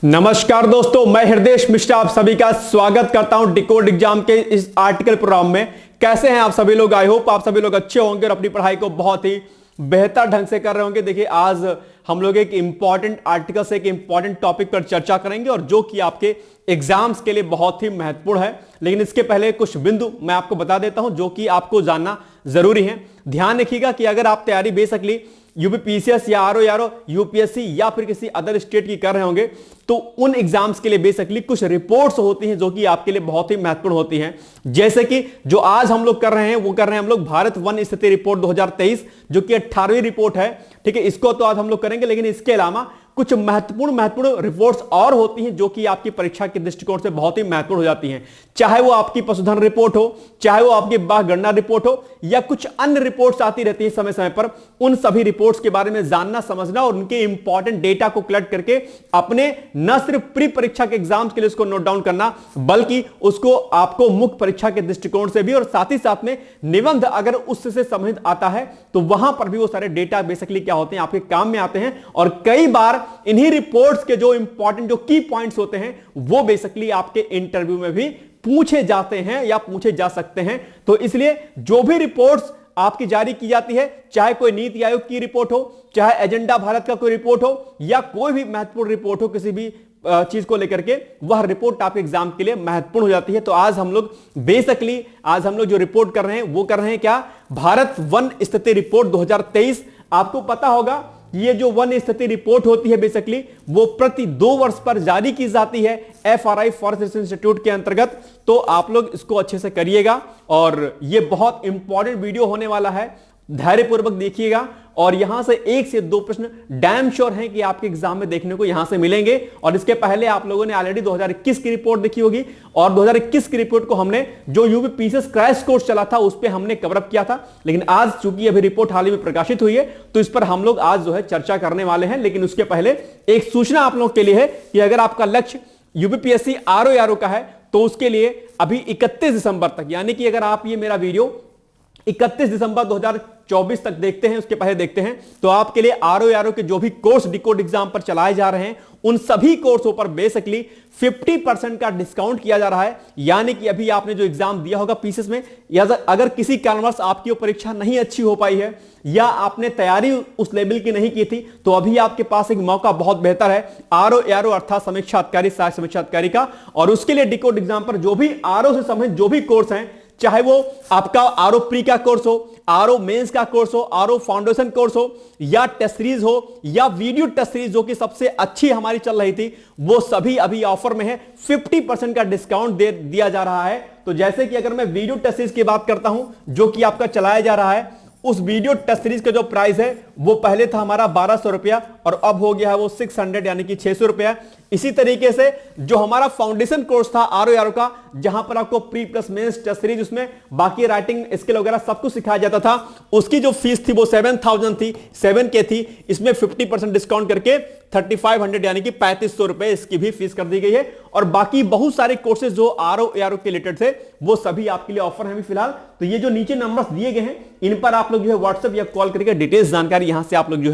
नमस्कार दोस्तों, मैं हृदय मिश्रा आप सभी का स्वागत करता हूं डिकोड एग्जाम के इस आर्टिकल प्रोग्राम में। कैसे हैं आप सभी लोग? आई होप आप सभी लोग अच्छे होंगे और अपनी पढ़ाई को बहुत ही बेहतर ढंग से कर रहे होंगे। देखिए, आज हम लोग एक इंपॉर्टेंट आर्टिकल से एक इंपॉर्टेंट टॉपिक पर चर्चा करेंगे और जो कि आपके एग्जाम्स के लिए बहुत ही महत्वपूर्ण है। लेकिन इसके पहले कुछ बिंदु मैं आपको बता देता हूं जो कि आपको जानना जरूरी है। ध्यान रखिएगा कि अगर आप तैयारी बेसिकली यूपीपीसीएस या आरओ यूपीएससी या फिर किसी अदर स्टेट की कर रहे होंगे तो उन एग्जाम्स के लिए बेसिकली कुछ रिपोर्ट्स होती हैं जो कि आपके लिए बहुत ही महत्वपूर्ण होती हैं। जैसे कि जो आज हम लोग कर रहे हैं वो कर रहे हैं हम लोग भारत वन स्थिति रिपोर्ट 2023 जो कि 18वीं रिपोर्ट है। ठीक है, इसको तो आज हम लोग करेंगे, लेकिन इसके अलावा कुछ महत्वपूर्ण रिपोर्ट्स और होती हैं जो कि आपकी परीक्षा के दृष्टिकोण से बहुत ही महत्वपूर्ण हो जाती हैं। चाहे वो आपकी पशुधन रिपोर्ट हो, चाहे वो आपकी बाघ गणना रिपोर्ट हो या कुछ अन्य रिपोर्ट्स आती रहती है समय समय पर, उन सभी रिपोर्ट्स के बारे में जानना समझना और उनके इंपॉर्टेंट डेटा को कलेक्ट करके अपने न सिर्फ प्री परीक्षा के एग्जाम्स के लिए उसको नोट डाउन करना, बल्कि उसको आपको मुख्य परीक्षा के दृष्टिकोण से भी और साथ ही साथ में निबंध अगर उससे संबंधित आता है तो वहां पर भी वो सारे डेटा बेसिकली क्या होते हैं, आपके काम में आते हैं। और कई बार इन्हीं रिपोर्ट्स के जो इंपॉर्टेंट जो की पॉइंट्स होते हैं वो बेसिकली आपके इंटरव्यू में भी पूछे जाते हैं या पूछे जा सकते हैं। तो इसलिए जो भी रिपोर्ट्स आपकी जारी की जाती है, चाहे कोई नीति आयोग की रिपोर्ट हो, चाहे एजेंडा भारत का कोई रिपोर्ट हो या कोई भी महत्वपूर्ण रिपोर्ट हो किसी भी चीज को लेकर के, वह रिपोर्ट आपके एग्जाम के लिए महत्वपूर्ण हो जाती है। तो आज हम लोग बेसिकली जो रिपोर्ट कर रहे हैं वो कर रहे हैं क्या, भारत वन स्थिति रिपोर्ट 2023। आपको पता होगा ये जो वन स्थिति रिपोर्ट होती है बेसिकली वो प्रति 2 वर्ष पर जारी की जाती है FRI फॉरेस्ट रिसर्च इंस्टीट्यूट के अंतर्गत। तो आप लोग इसको अच्छे से करिएगा और ये बहुत इंपॉर्टेंट वीडियो होने वाला है, धैर्यपूर्वक देखिएगा। और यहां से 1 से 2 प्रश्न डैम श्योर हैं कि आपके एग्जाम में देखने को यहां से मिलेंगे। और इसके पहले आप लोगों ने ऑलरेडी 2021 की रिपोर्ट देखी होगी और 2021 की रिपोर्ट को हमने जो यूपीपीसीएस क्रैश कोर्स चला था उस पर हमने कवरअप किया था। लेकिन आज चूंकि अभी रिपोर्ट हाल ही में प्रकाशित हुई है तो इस पर हम लोग आज चर्चा करने वाले हैं। लेकिन उसके पहले एक सूचना आप लोगों के लिए है कि अगर आपका लक्ष्य यूपीपीएससी आरओ का है तो उसके लिए अभी 31 दिसंबर तक, यानी कि अगर आप ये मेरा वीडियो 31 दिसंबर 2024 तक देखते हैं, उसके पहले देखते हैं, तो आपके लिए आरओ के जो भी कोर्स डिकोड एग्जाम पर चलाए जा रहे हैं उन सभी कोर्सों पर बेसिकली 50% का डिस्काउंट किया जा रहा है। यानी कि अभी आपने जो एग्जाम दिया होगा पीसीएस में, या अगर किसी कारणवश आपकी वो परीक्षा नहीं अच्छी हो पाई है या आपने तैयारी उस लेवल की नहीं की थी, तो अभी आपके पास एक मौका बहुत बेहतर है आरओ अर्थात समीक्षा अधिकारी, सहायक समीक्षा अधिकारी का। और उसके लिए डिकोड एग्जाम पर जो भी आरओ से संबंधित जो भी कोर्स हैं, चाहे वो आपका आरओ प्री का कोर्स हो, आरओ मेंस का कोर्स हो, आरओ फाउंडेशन कोर्स हो या टेस्ट सीरीज हो या वीडियो टेस्ट सीरीज जो कि सबसे अच्छी हमारी चल रही थी, वो सभी अभी ऑफर में है। 50% का डिस्काउंट दिया जा रहा है। तो जैसे कि अगर मैं वीडियो टेस्ट सीरीज की बात करता हूं जो कि आपका चलाया जा रहा है, उस वीडियो टेस्ट सीरीज का जो प्राइस है वो पहले था हमारा 1200 रुपया और अब हो गया है वो 600 यानी कि 600 रुपया। इसी तरीके से जो हमारा फाउंडेशन कोर्स था आरओ का, जहां पर आपको pre plus mains test series, उसमें बाकी राइटिंग स्किल वगैरह सब कुछ सिखाया जाता था, उसकी जो फीस थी वो 7000 थी, 7K थी। इसमें 50% डिस्काउंट करके 3500 यानी कि 3500 रुपए इसकी भी फीस कर दी गई है। और बाकी बहुत सारे कोर्सेज जो आरओ के रिलेटेड थे वो सभी आपके लिए ऑफर है अभी फिलहाल। तो ये जो नीचे नंबर्स दिए गए हैं इन पर आप लोग व्हाट्सएप या कॉल करके डिटेल्स जानकारी यहां से आप लोग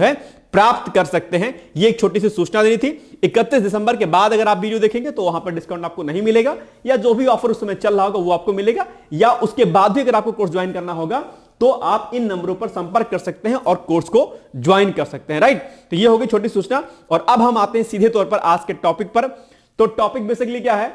प्राप्त कर सकते हैं। ये एक छोटी सी सूचना देनी थी। 31 दिसंबर के बाद अगर आप वीडियो देखेंगे तो वहां पर डिस्काउंट आपको नहीं मिलेगा, या जो भी ऑफर उस समय चल रहा होगा वो आपको मिलेगा, या उसके बाद भी अगर आपको कोर्स ज्वाइन करना होगा तो आप इन नंबरों पर संपर्क कर सकते हैं और कोर्स को ज्वाइन कर सकते हैं। राइट, तो ये होगी छोटी सूचना। और अब हम आते हैं सीधे तौर पर आज के टॉपिक पर। तो टॉपिक बेसिकली क्या है,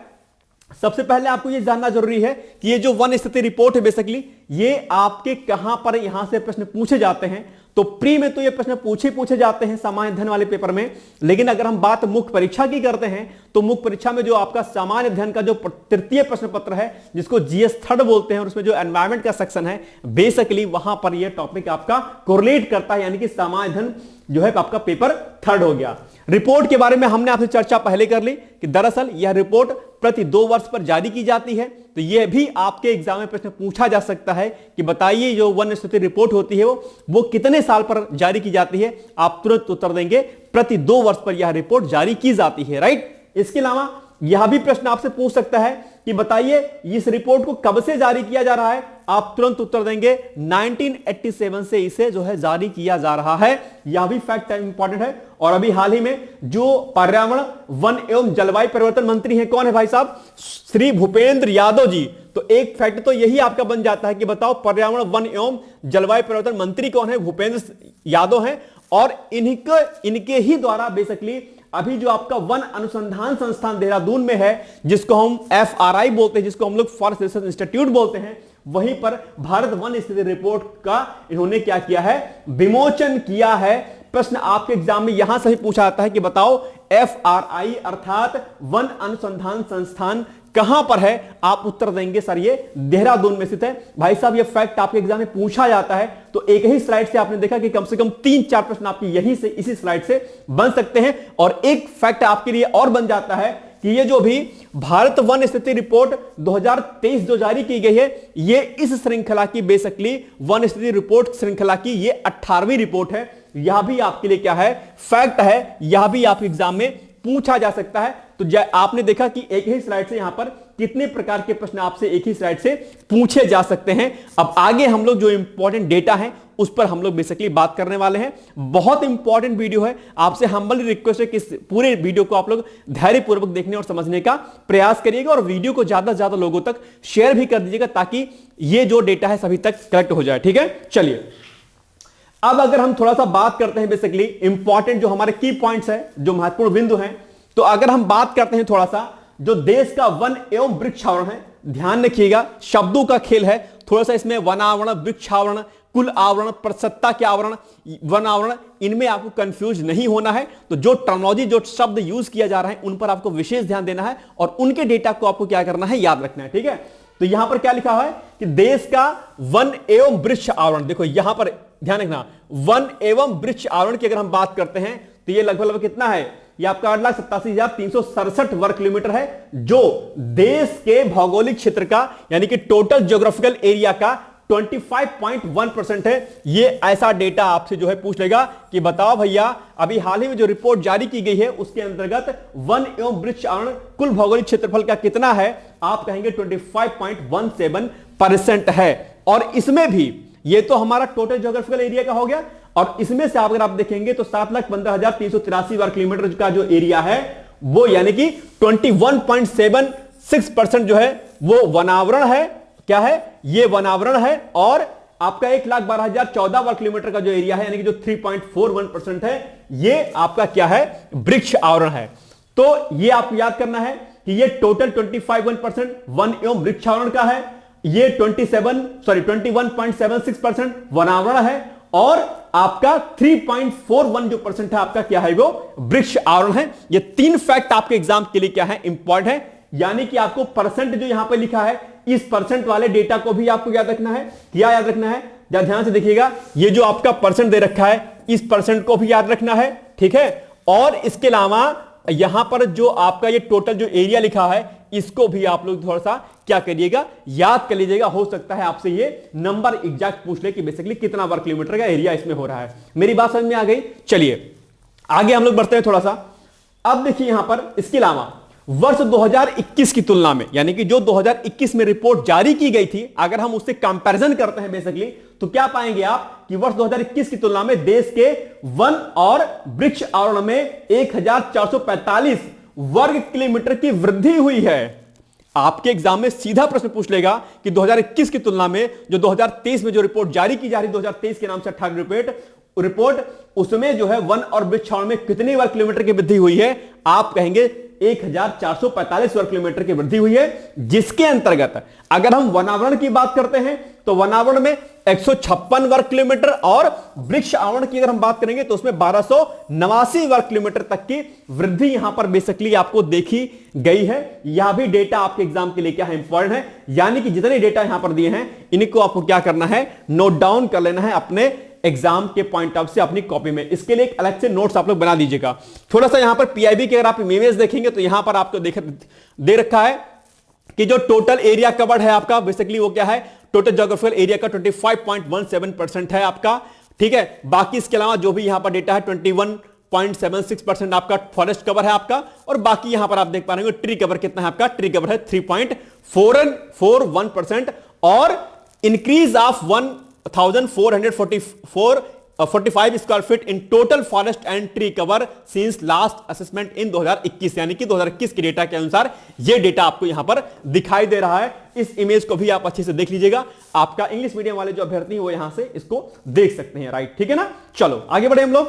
सबसे पहले आपको यह जानना जरूरी है कि ये जो वन स्थिति रिपोर्ट है बेसिकली ये आपके कहां पर यहां से प्रश्न पूछे जाते हैं। तो प्री में तो ये प्रश्न पूछे जाते हैं सामान्य अध्ययन वाले पेपर में, लेकिन अगर हम बात मुख्य परीक्षा की करते हैं तो मुख्य परीक्षा में जो आपका सामान्य अध्ययन का जो तृतीय प्रश्न पत्र है जिसको जीएस थर्ड बोलते हैं और उसमें जो एनवायरमेंट का सेक्शन है बेसिकली वहां पर यह टॉपिक आपका कोरिलेट करता है, यानी कि सामान्य अध्ययन आपका पेपर थर्ड हो गया। रिपोर्ट के बारे में हमने आपसे चर्चा पहले कर ली कि दरअसल यह रिपोर्ट प्रति 2 वर्ष पर जारी की जाती है। तो यह भी आपके एग्जाम में प्रश्न पूछा जा सकता है कि बताइए जो वन स्थिति रिपोर्ट होती है वो कितने साल पर जारी की जाती है। आप तुरंत उत्तर देंगे प्रति 2 वर्ष पर यह रिपोर्ट जारी की जाती है। राइट, इसके अलावा यह भी प्रश्न आपसे पूछ सकता है कि बताइए इस रिपोर्ट को कब से जारी किया जा रहा है, आप तुरंत उत्तर देंगे 1987 से इसे जो है जारी किया जा रहा है। यह भी फैक्ट इंपॉर्टेंट है। और अभी हाल ही में जो पर्यावरण वन एवं जलवायु परिवर्तन मंत्री हैं, कौन है भाई साहब, श्री भूपेंद्र यादव जी। तो एक फैक्ट तो यही आपका बन जाता है कि बताओ पर्यावरण वन एवं जलवायु परिवर्तन मंत्री कौन है, भूपेंद्र यादव हैं। और इनके ही द्वारा बेसिकली अभी जो आपका वन अनुसंधान संस्थान देहरादून में है, जिसको हम FRI बोलते हैं, जिसको हम लोग फॉरेस्ट रिसर्च इंस्टीट्यूट बोलते हैं, वहीं पर भारत वन स्थिति रिपोर्ट का इन्होंने क्या किया है, विमोचन किया है। प्रश्न आपके एग्जाम में यहां से ही पूछा जाता है कि बताओ FRI अर्थात वन अनुसंधान संस्थान कहां पर है, आप उत्तर देंगे सर ये देहरादून में स्थित है। भाई साहब ये फैक्ट आपके एग्जाम में पूछा जाता है, तो एक ही स्लाइड से आपने देखा कि कम से कम 3-4 प्रश्न आपके यहीं से इसी स्लाइड से बन सकते हैं। और एक फैक्ट आपके लिए और बन जाता है कि ये जो भी भारत वन स्थिति रिपोर्ट 2023 जो जारी की गई है, ये इस श्रृंखला की बेसिकली वन स्थिति रिपोर्ट श्रृंखला की ये 18वीं रिपोर्ट है। यह भी आपके लिए क्या है, फैक्ट है। यह भी आपके एग्जाम में पूछा जा सकता है। तो आपने देखा कि एक ही स्लाइड से यहां पर कितने प्रकार के प्रश्न आपसे एक ही स्लाइड से पूछे जा सकते हैं। अब आगे हम लोग जो इंपॉर्टेंट डेटा है उस पर हम लोग बेसिकली बात करने वाले हैं। बहुत इंपॉर्टेंट वीडियो है, आपसे हम्बल रिक्वेस्ट है कि इस पूरे वीडियो को आप लोग धैर्यपूर्वक देखने और समझने का प्रयास करिएगा और वीडियो को ज्यादा से ज्यादा लोगों तक शेयर भी कर दीजिएगा ताकि ये जो डेटा है सभी तक कलेक्ट हो जाए। ठीक है, चलिए अब अगर हम थोड़ा सा बात करते हैं बेसिकली इंपॉर्टेंट जो हमारे की पॉइंट्स है, जो महत्वपूर्ण बिंदु हैं, तो अगर हम बात करते हैं थोड़ा सा जो देश का वन एवं वृक्षावरण है, ध्यान रखिएगा शब्दों का खेल है थोड़ा सा इसमें, वनावरण, वृक्षावरण, कुल आवरण, प्रसत्ता के आवरण, वन आवरण, इनमें आपको कंफ्यूज नहीं होना है। तो जो टर्मिनोलॉजी जो शब्द यूज किया जा रहा है उन पर आपको विशेष ध्यान देना है और उनके डेटा को आपको क्या करना है, याद रखना है। ठीक है, तो यहां पर क्या लिखा हुआ है कि देश का वन एवं वृक्ष आवरण, देखो यहां पर ध्यान रखना, वन एवं वृक्ष आवरण की अगर हम बात करते हैं तो ये लगभग कितना है, ये आपका 8,87,367 वर्ग किलोमीटर है, जो देश के भौगोलिक क्षेत्र का यानी कि टोटल ज्योग्राफिकल एरिया का 25.1% है। ये ऐसा डेटा आपसे जो है पूछ लेगा कि बताओ भैया अभी हाल ही में जो रिपोर्ट जारी की गई है उसके अंतर्गत वन एवं वृक्ष आवरण कुल भौगोलिक क्षेत्रफल का कितना है, आप कहेंगे 25.17% है। और इसमें भी ये तो हमारा टोटल ज्योग्राफिकल एरिया का हो गया, और इसमें से अगर आप देखेंगे तो 7,15,383 वर्ग किलोमीटर का जो एरिया है वो यानी कि 21.76% जो है वो वनावरण है। क्या है, ये वनावरण है। और आपका 1,12,014 वर्ग किलोमीटर का जो एरिया है यानी कि जो 3.41% है, ये आपका क्या है, वृक्ष आवरण है। तो ये आपको याद करना है कि ये टोटल 25% वन एवं वृक्ष आवरण का है, ये 21.76% वनावरण है, और आपका 3.41 जो परसेंट है आपका क्या है, वो वृक्ष आवरण है। ये तीन फैक्ट आपके एग्जाम के लिए क्या है, इंपॉर्टेंट है। यानी कि आपको परसेंट जो यहां पे लिखा है, इस परसेंट वाले डेटा को भी आपको याद रखना है। क्या याद रखना है, ध्यान से देखिएगा, ये जो आपका परसेंट दे रखा है इस परसेंट को भी याद रखना है। ठीक है, और इसके अलावा यहां पर जो आपका ये टोटल जो एरिया लिखा है इसको भी आप लोग थोड़ा सा क्या करिएगा, याद कर लीजिएगा। हो सकता है आपसे ये नंबर एग्जैक्ट पूछ ले कि बेसिकली कितना वर्ग किलोमीटर का एरिया इसमें हो रहा है। मेरी बात समझ में आ गई। चलिए आगे हम लोग बढ़ते हैं थोड़ा सा। अब देखिए यहां पर इसके अलावा वर्ष 2021 की तुलना में, यानी कि जो 2021 में रिपोर्ट जारी की गई थी, अगर हम उससे कंपैरिजन करते हैं बेसिकली, तो क्या पाएंगे आप कि वर्ष 2021 की तुलना में देश के वन और वृक्ष आवरण में 1,445 वर्ग किलोमीटर की वृद्धि हुई है। आपके एग्जाम में सीधा प्रश्न पूछ लेगा कि 2021 की तुलना में जो 2023 में जो रिपोर्ट जारी की जा रही 2023 के नाम से 18 रिपोर्ट, उसमें जो है वन और वृक्ष आवरण में कितनी वर्ग किलोमीटर की वृद्धि हुई है, आप कहेंगे 1,445 वर्ग किलोमीटर की वृद्धि हुई है। जिसके अंतर्गत अगर हम वनावरण की बात करते हैं तो वनावरण में 156 वर्ग किलोमीटर, और वृक्ष आवरण की अगर हम बात करेंगे तो उसमें 1289 वर्ग किलोमीटर तक की वृद्धि यहां पर बेसिकली आपको देखी गई है। यह भी डेटा आपके एग्जाम के लिए क्या है, इंपॉर्टेंट है। यानी कि जितने डेटा यहां पर दिए हैं इनको आपको क्या करना है, नोट डाउन कर लेना है अपने एग्जाम के पॉइंट ऑफ से अपनी कॉपी में। इसके लिए एक अलग से नोट्स आप लोग बना दीजिएगा। थोड़ा सा यहां पर पीआईबी के अगर आप इमेज देखेंगे तो यहां पर आपको दे रखा है कि जो टोटल एरिया कवर्ड है आपका बेसिकली वो क्या है, टोटल ज्योग्राफिकल एरिया का 25.17% है आपका। ठीक है, बाकी इसके अलावा जो भी यहां पर डेटा है 0.76% आपका फॉरेस्ट कवर है आपका, और बाकी यहां पर आप देख पा रहे हो ट्री कवर कितना है आपका, ट्री कवर है 3.441%, और increase of 1445 square feet in total forest and tree cover since last assessment in 2021, यानी कि 2021 के डेटा के अनुसार यह डेटा आपको यहां पर दिखाई दे रहा है। इस इमेज को भी आप अच्छे से देख लीजिएगा, आपका इंग्लिश मीडियम वाले जो अभ्यर्थी हैं वो यहां से इसको देख सकते हैं, राइट, ठीक है ना। चलो आगे बढ़े हम लोग।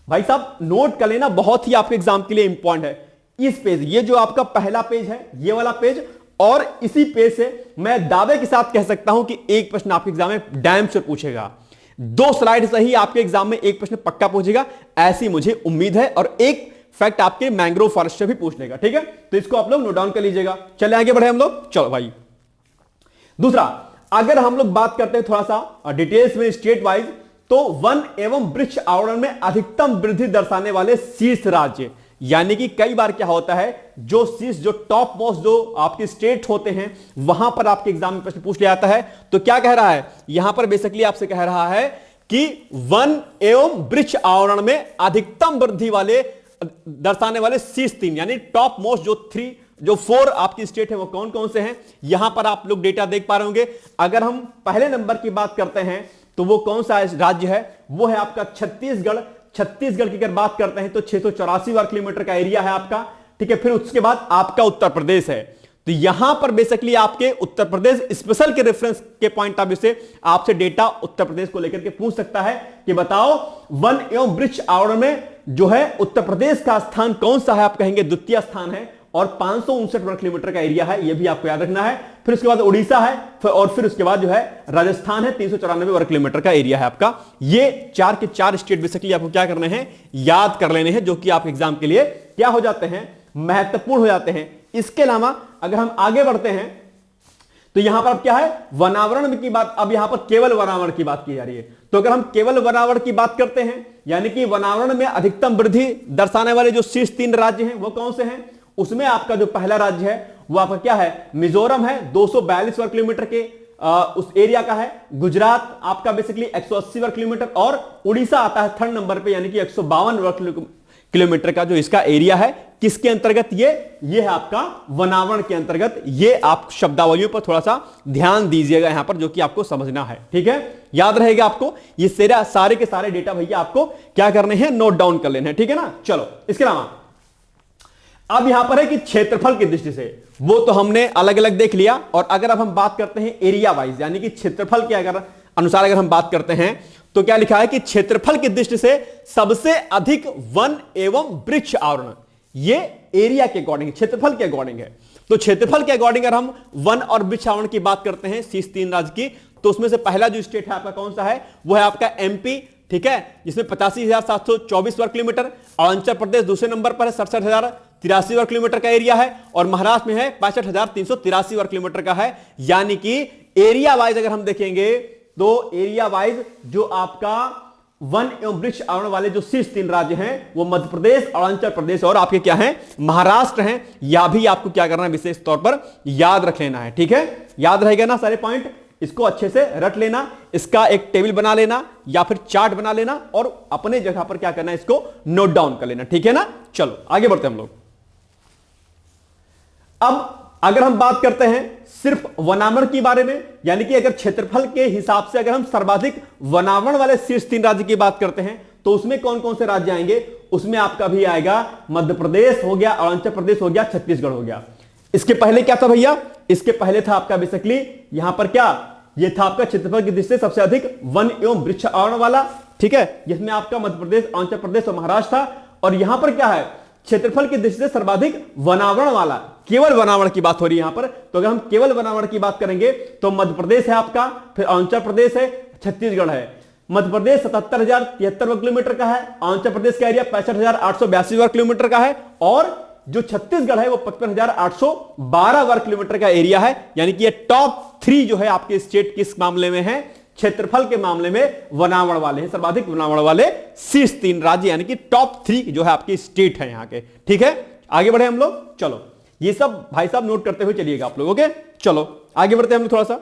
भाई साहब नोट कर लेना, बहुत ही आपके एग्जाम के लिए इंपॉर्टेंट है। इस पेज, ये जो आपका पहला पेज है, ये वाला पेज, और इसी पेज से मैं दावे के साथ कह सकता हूं कि एक प्रश्न आपके एग्जाम में डैम श्योर पूछेगा। 2 स्लाइड सही आपके एग्जाम में एक प्रश्न पक्का पूछेगा, ऐसी मुझे उम्मीद है, और एक फैक्ट आपके मैंग्रोव फॉरेस्ट से भी पूछ लेगा, ठीक है। तो इसको आप लोग नोट डाउन कर लीजिएगा। चले आगे बढ़े हम लोग। चलो भाई, दूसरा, अगर हम लोग बात करते हैं थोड़ा सा डिटेल्स में स्टेट वाइज, तो वन एवं वृक्ष आवरण में अधिकतम वृद्धि दर्शाने वाले शीर्ष राज्य, यानी कि कई बार क्या होता है, जो शीर्ष, जो टॉप मोस्ट जो आपके स्टेट होते हैं, वहां पर आपके एग्जाम में प्रश्न पूछ लिया जाता है। तो क्या कह रहा है यहां पर, बेसिकली आपसे कह रहा है कि वन एवं वृक्ष आवरण में अधिकतम वृद्धि वाले दर्शाने वाले शीर्ष 3, यानी टॉप मोस्ट जो 4 आपकी स्टेट है वो कौन कौन से हैं, यहां पर आप लोग डेटा देख पा रहे होंगे। अगर हम पहले नंबर की बात करते हैं तो वो कौन सा राज्य है, वो है आपका छत्तीसगढ़। छत्तीसगढ़ की अगर बात करते हैं तो 684 वर्ग किलोमीटर का एरिया है आपका, ठीक है। फिर उसके बाद आपका उत्तर प्रदेश है। तो यहां पर बेसिकली आपके उत्तर प्रदेश स्पेशल के रेफरेंस के पॉइंट ऑफ व्यू से आपसे डेटा उत्तर प्रदेश को लेकर के पूछ सकता है कि बताओ वन एवं वृक्ष आवरण में जो है उत्तर प्रदेश का स्थान कौन सा है, आप कहेंगे द्वितीय स्थान है, और 559 वर्ग किलोमीटर का एरिया है, यह भी आपको याद रखना है। फिर उसके बाद उड़ीसा है, और फिर उसके बाद जो है राजस्थान है, 394 वर्ग किलोमीटर का एरिया है आपका। ये 4 के 4 स्टेट बेसिकली आपको क्या करने हैं, याद कर लेने हैं, जो कि आपके एग्जाम के लिए क्या हो जाते हैं, महत्वपूर्ण हो जाते हैं। इसके अलावा अगर हम आगे बढ़ते हैं तो यहां पर अब क्या है, वनावरण की बात, अब यहां पर केवल वनावरण की बात की जा रही है। तो अगर हम केवल वनावरण की बात करते हैं, यानी कि वनावरण में अधिकतम वृद्धि दर्शाने वाले जो शीर्ष 3 राज्य हैं वो कौन से हैं, उसमें आपका जो पहला राज्य है वो आपका क्या है, मिजोरम है, 242 वर्ग किलोमीटर के उस एरिया का है। गुजरात आपका बेसिकली 180 वर्ग किलोमीटर, और उड़ीसा आता है 3rd नंबर पे, यानी कि 152 वर्ग किलोमीटर का जो इसका एरिया है। किसके अंतर्गत, ये है आपका वनावरण के अंतर्गत। ये आप शब्दावलियों पर थोड़ा सा ध्यान दीजिएगा यहां पर, जो कि आपको समझना है, ठीक है, याद रहेगा आपको। ये सारे के सारे डेटा भैया आपको क्या करने हैं, नोट डाउन कर लेने हैं, ठीक है ना। चलो इसके अलावा अब यहां पर है कि क्षेत्रफल की दृष्टि से, वो तो हमने अलग अलग देख लिया। और अगर अब हम बात करते हैं एरिया वाइज, यानी कि क्षेत्रफल के अगर अनुसार अगर हम बात करते हैं, तो क्या लिखा है कि क्षेत्रफल की दृष्टि से सबसे अधिक वन एवं वृक्ष आवरण, ये एरिया के अकॉर्डिंग, क्षेत्रफल के अकॉर्डिंग है। तो क्षेत्रफल के अकॉर्डिंग अगर हम वन और वृक्ष आवरण की बात करते हैं शीर्ष 3 राज्य की, तो उसमें से पहला जो स्टेट है आपका कौन सा है, वो है आपका एमपी, ठीक है, जिसमें 85,724 वर्ग किलोमीटर। अरुणाचल प्रदेश दूसरे नंबर पर है, 67,083 वर्ग किलोमीटर का एरिया है, और महाराष्ट्र में है 65,383 वर्ग किलोमीटर का है। यानी कि एरिया वाइज अगर हम देखेंगे तो एरिया वाइज जो आपका वन एवं वृक्ष आवरण वाले जो शीर्ष 3 राज्य हैं वो मध्य प्रदेश, अरुणाचल प्रदेश और आपके क्या हैं, महाराष्ट्र हैं। यह भी आपको क्या करना है, विशेष तौर पर याद रख लेना है, ठीक है, याद रहेगा ना सारे पॉइंट, इसको अच्छे से रट लेना, इसका एक टेबल बना लेना या फिर चार्ट बना लेना, और अपने जगह पर क्या करना है, इसको नोट डाउन कर लेना, ठीक है ना। चलो आगे बढ़ते हैं हम लोग। अब अगर हम बात करते हैं सिर्फ वनावरण के बारे में, यानी कि अगर क्षेत्रफल के हिसाब से अगर हम सर्वाधिक वनावरण वाले शीर्ष 3 राज्य की बात करते हैं, तो उसमें कौन कौन से राज्य आएंगे, उसमें आपका भी आएगा मध्य प्रदेश हो गया, अरुणाचल प्रदेश हो गया, छत्तीसगढ़ हो गया। इसके पहले क्या था भैया, इसके पहले था आपका बेसिकली यहां पर क्या, ये था आपका क्षेत्रफल की दृष्टि से सबसे अधिक वन एवं वृक्ष आवरण वाला, ठीक है, जिसमें आपका मध्य प्रदेश, अरुणाचल प्रदेश और महाराष्ट्र था। और यहां पर क्या है, क्षेत्रफल की दृष्टि से सर्वाधिक वनावरण वाला, केवल वनावरण की बात हो रही है यहां पर। तो अगर हम केवल वनावरण की बात करेंगे तो मध्य प्रदेश है आपका, फिर अरुणाचल प्रदेश है, छत्तीसगढ़ है। मध्य प्रदेश 77,073 वर्ग किलोमीटर का है, अरुणाचल प्रदेश का एरिया 65,882 वर्ग किलोमीटर का है, और जो छत्तीसगढ़ है वो 55,812 वर्ग किलोमीटर का एरिया है। यानी कि ये टॉप 3 जो है आपके स्टेट किस मामले में है, क्षेत्रफल के मामले में वनावरण वाले हैं, सर्वाधिक वनावरण वाले शीर्ष 3 राज्य, यानी कि टॉप 3 जो है आपके स्टेट है यहां के, ठीक है। आगे बढ़े हम लोग, चलो ये सब भाई साहब नोट करते हुए चलिएगा आप लोग, ओके। चलो आगे बढ़ते हैं हम लोग थोड़ा सा।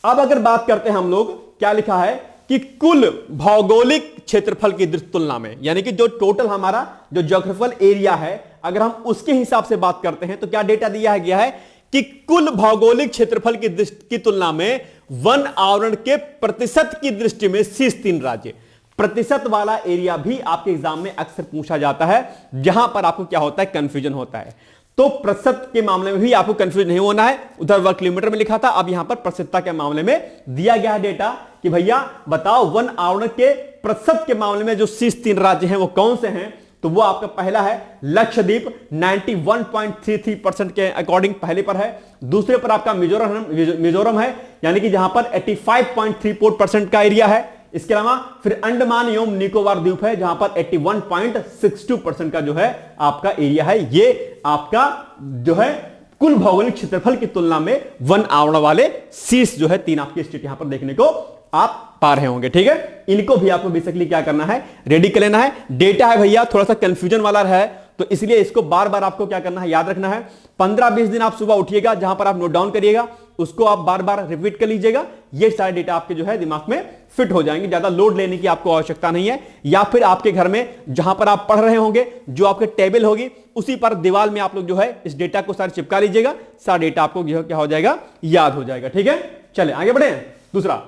अब अगर बात करते हैं हम लोग, क्या लिखा है कि कुल भौगोलिक क्षेत्रफल की तुलना में, यानी कि जो टोटल हमारा जो ज्योग्राफिकल एरिया है, अगर हम उसके हिसाब से बात करते हैं तो क्या डेटा दिया गया है कि कुल भौगोलिक क्षेत्रफल की तुलना में वन आवरण के प्रतिशत की दृष्टि में शीर्ष 3 राज्य। प्रतिशत वाला एरिया भी आपके एग्जाम में अक्सर पूछा जाता है, जहां पर आपको क्या होता है, कंफ्यूजन होता है। तो प्रतिशत के मामले में भी आपको कंफ्यूज नहीं होना है, उधर वर्ग किलोमीटर में लिखा था, अब यहां पर प्रतिशतता के मामले में दिया गया है डेटा कि भैया बताओ वन आवरण के प्रतिशत के मामले में जो शीर्ष 3 राज्य हैं वो कौन से हैं। तो वो आपका पहला है लक्षद्वीप 91.33% के अकॉर्डिंग पहले पर है। दूसरे पर आपका मिजोरम है, यानी कि जहां पर 85.34% का एरिया है। इसके अलावा फिर अंडमान एवं निकोबार द्वीप है, जहां पर 81.62% का जो है आपका एरिया है। ये आपका जो है कुल भौगोलिक क्षेत्रफल की तुलना में वन आवरण वाले शीर्ष जो है 3 आपके स्टेट यहां पर देखने को आप पा रहे होंगे। ठीक है, इनको भी आपको बेसिकली क्या करना है, रेडी कर लेना है। डेटा है भैया थोड़ा सा कंफ्यूजन वाला है, तो इसलिए इसको बार बार आपको क्या करना है, याद रखना है। 15-20 दिन आप सुबह उठिएगा, जहां पर आप नोट डाउन करिएगा उसको आप बार बार रिपीट कर लीजिएगा। ये सारे डेटा आपके जो है दिमाग में फिट हो जाएंगे, ज्यादा लोड लेने की आपको आवश्यकता नहीं है। या फिर आपके घर में जहां पर आप पढ़ रहे होंगे, जो आपके टेबल होगी उसी पर दीवार में आप लोग जो है इस डेटा को सारे चिपका लीजिएगा, सारा डेटा आपको जो है क्या हो जाएगा, याद हो जाएगा। ठीक है, चले आगे बढ़े। दूसरा,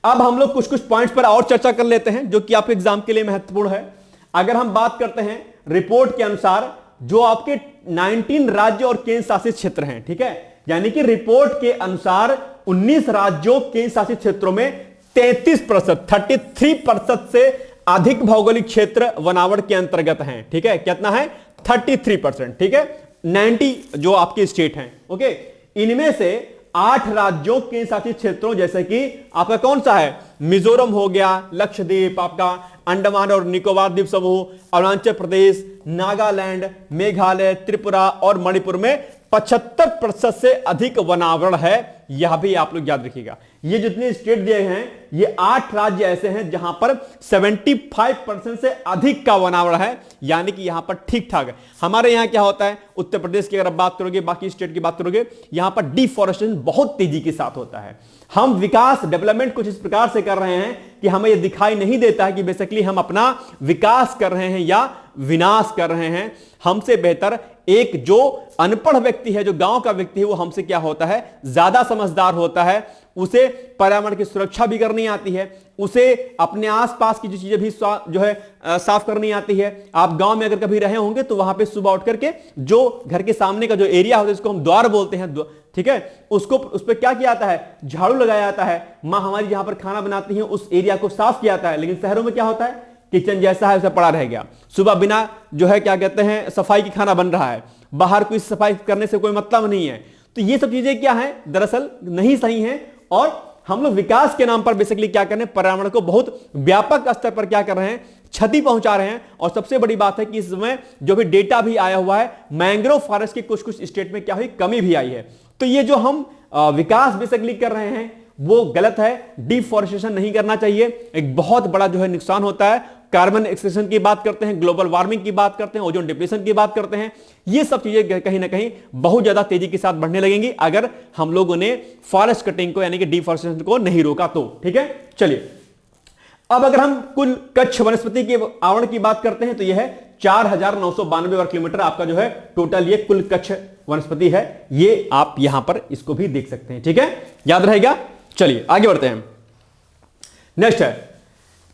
अब हम लोग कुछ कुछ पॉइंट्स पर और चर्चा कर लेते हैं जो कि आपके एग्जाम के लिए महत्वपूर्ण है। अगर हम बात करते हैं रिपोर्ट के अनुसार, जो आपके 19 राज्य और केंद्र शासित क्षेत्र हैं, ठीक है, यानी कि रिपोर्ट के अनुसार 19 राज्यों केंद्र शासित क्षेत्रों में 33% से अधिक भौगोलिक क्षेत्र वनावरण के अंतर्गत हैं। ठीक है, कितना है, 33%। ठीक है, 90 जो आपके स्टेट हैं, ओके, इनमें से 8 राज्यों के शासित क्षेत्रों जैसे कि आपका कौन सा है, मिजोरम हो गया, लक्षद्वीप, आपका अंडमान और निकोबार द्वीप समूह, अरुणाचल प्रदेश, नागालैंड, मेघालय, त्रिपुरा और मणिपुर में 75% से अधिक वनावरण है। यह भी आप लोग याद रखिएगा। ये जितने स्टेट दिए हैं, ये 8 राज्य ऐसे हैं जहां पर 75% से अधिक का वनावरण है, यानी कि यहां पर ठीक ठाक है। हमारे यहां क्या होता है, उत्तर प्रदेश की अगर आप बात करोगे, बाकी स्टेट की बात करोगे, यहां पर डिफॉरेस्टेशन बहुत तेजी के साथ होता है। हम विकास डेवलपमेंट कुछ इस प्रकार से कर रहे हैं कि हमें यह दिखाई नहीं देता है कि बेसिकली हम अपना विकास कर रहे हैं या विनाश कर रहे हैं। हमसे बेहतर एक जो अनपढ़ व्यक्ति है, जो गांव का व्यक्ति है, वो हमसे क्या होता है, ज्यादा समझदार होता है। उसे पर्यावरण की सुरक्षा भी करनी आती है, उसे अपने आसपास की जो चीजें भी जो है साफ करनी आती है। आप गांव में अगर कभी रहे होंगे तो वहां पे सुबह उठ करके जो घर के सामने का जो एरिया होता है, जिसको हम द्वार बोलते हैं, ठीक है, उसको उस पर क्या किया जाता है, झाड़ू लगाया जाता है। मां हमारी जहां पर खाना बनाती है उस एरिया को साफ किया जाता है। लेकिन शहरों में क्या होता है, किचन जैसा है वैसा पड़ा रह गया, सुबह बिना जो है क्या कहते हैं सफाई की खाना बन रहा है, बाहर कोई सफाई करने से कोई मतलब नहीं है। तो ये सब चीजें क्या है, दरअसल नहीं सही है। और हम लोग विकास के नाम पर बेसिकली क्या कर रहे हैं, पर्यावरण को बहुत व्यापक स्तर पर क्या कर रहे हैं, क्षति पहुंचा रहे हैं। और सबसे बड़ी बात है कि इस समय जो भी डेटा भी आया हुआ है, मैंग्रोव फॉरेस्ट की कुछ कुछ स्टेट में क्या हुई, कमी भी आई है। तो ये जो हम विकास बेसिकली कर रहे हैं वो गलत है। डिफॉरेस्टेशन नहीं करना चाहिए, एक बहुत बड़ा जो है नुकसान होता है। कार्बन एक्सपेंशन की बात करते हैं, ग्लोबल वार्मिंग की बात करते हैं, ओजोन डिप्लेशन की बात करते हैं। ये सब चीजें कहीं ना कहीं बहुत ज्यादा तेजी के साथ बढ़ने लगेंगी अगर हम लोगों ने फॉरेस्ट कटिंग को यानी कि डिफॉरेस्टेशन को नहीं रोका तो। ठीक है, चलिए अब अगर हम कुल कच्छ वनस्पति के आवरण की बात करते हैं तो यह है 4992 वर्ग किलोमीटर आपका जो है टोटल ये कुल कच्छ वनस्पति है। ये आप यहां पर इसको भी देख सकते हैं। ठीक है, याद रहेगा। चलिए आगे बढ़ते हैं। नेक्स्ट है,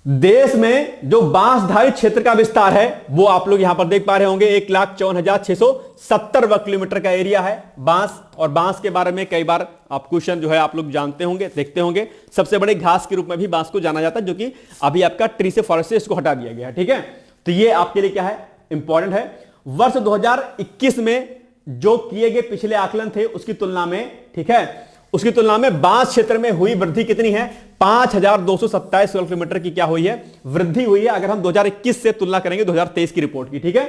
देश में जो बांसधारी क्षेत्र का विस्तार है वो आप लोग यहां पर देख पा रहे होंगे, 1,54,670 वर्ग किलोमीटर का एरिया है बांस। और बांस के बारे में कई बार आप क्वेश्चन जो है आप लोग जानते होंगे, देखते होंगे। सबसे बड़े घास के रूप में भी बांस को जाना जाता है, जो कि अभी आपका ट्री से फॉरेस्ट से इसको हटा दिया गया है। ठीक है, तो ये आपके लिए क्या है, इंपॉर्टेंट है। वर्ष 2021 में जो किए गए पिछले आकलन थे उसकी तुलना में, ठीक है, उसकी तुलना में बांस क्षेत्र में हुई वृद्धि कितनी है, 5,227 वर्ग किलोमीटर की क्या हुई है, वृद्धि हुई है। अगर हम 2021 से तुलना करेंगे 2023 की रिपोर्ट की। ठीक है,